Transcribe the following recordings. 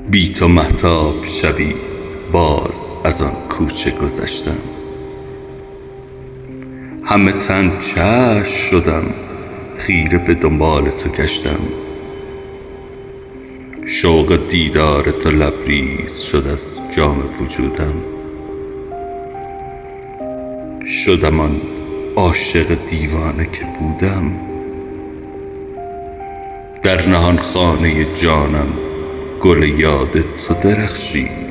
بی تو مهتاب شبی باز از آن کوچه گذشتم. همه تن چشم شدم، خیره به دنبال تو گشتم. شوق دیدار تو لبریز شد از جام وجودم. شدم آن عاشق دیوانه که بودم. در نهان خانه جانم گل یاد تو درخشید.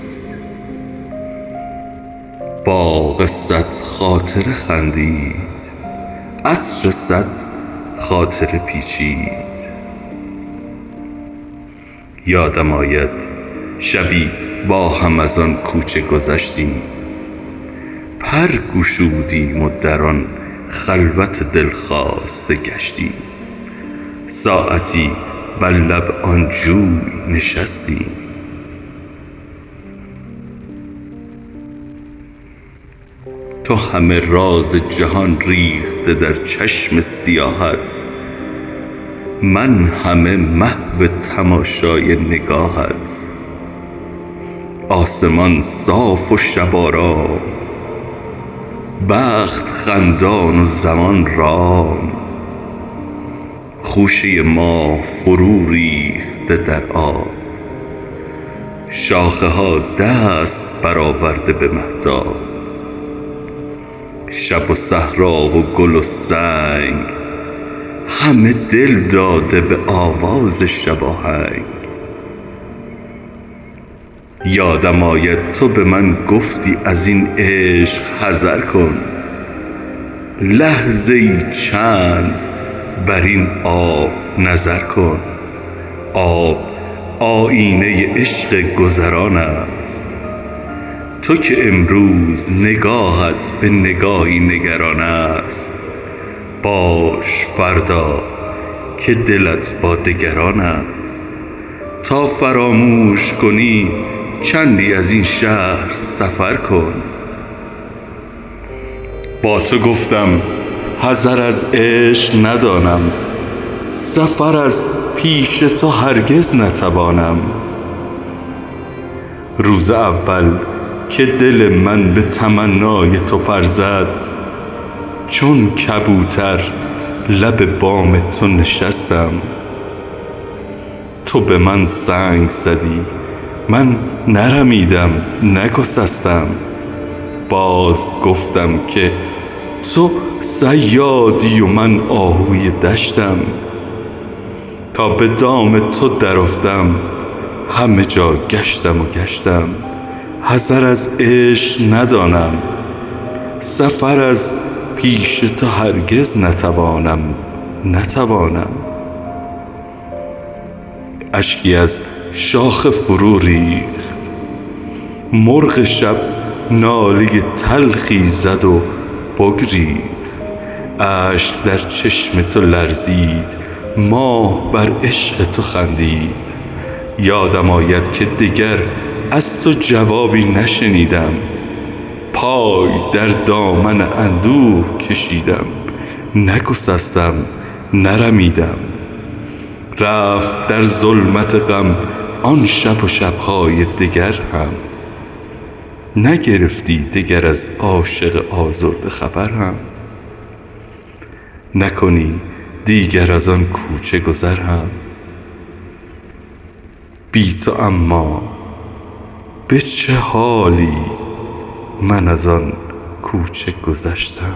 باغ صد خاطره خندید، عطر صد خاطره پیچید. یادم آید شبی با هم از آن کوچه گذشتیم. پر گشودیم و در آن خلوت دلخواسته گشتیم. ساعتی بر لب آن جوی نشستیم. تو همه راز جهان ریخته در چشم سیاهت، من همه محو تماشای نگاهت. آسمان صاف و شب آرام، بخت خندان و زمان رام. خوشه ما فرو ریخته در آب، شاخه ها دست برآورده به مهتاب. شب و صحرا و گل و سنگ، همه دل داده به آواز شباهنگ. یادم آید تو به من گفتی از این عشق حذر کن. لحظه‌ای چند بر این آب نظر کن. آب آیینه عشق گذران است. تو که امروز نگاهت به نگاهی نگران است، باش فردا که دلت با دگران است. تا فراموش کنی چندی از این شهر سفر کن. با تو گفتم حذر از عشق ندانم، سفر از پیش تو هرگز نتوانم. روز اول که دل من به تمنای تو پر زد، چون کبوتر لب بام تو نشستم. تو به من سنگ زدی، من نرمیدم نگسستم. باز گفتم که تو صیادی و من آهوی دشتم. تا به دام تو درافتم، همه جا گشتم و گشتم. حذر از عشق ندانم، سفر از پیش تو هرگز نتوانم. اشکی از شاخه فرو ریخت، مرغ شب ناله تلخی زد و بگریخت. اشک در چشم تو لرزید، ماه بر عشق تو خندید. یادم آید که دگر از تو جوابی نشنیدم. پای در دامن اندوه کشیدم، نگسستم نرمیدم. رفت در ظلمت غم آن شب و شبهای دگر هم. نگرفتی دگر از عاشق آزرده خبر هم. نکنی دیگر از آن کوچه گذر هم. بی تو اما به چه حالی من از آن کوچه گذشتم.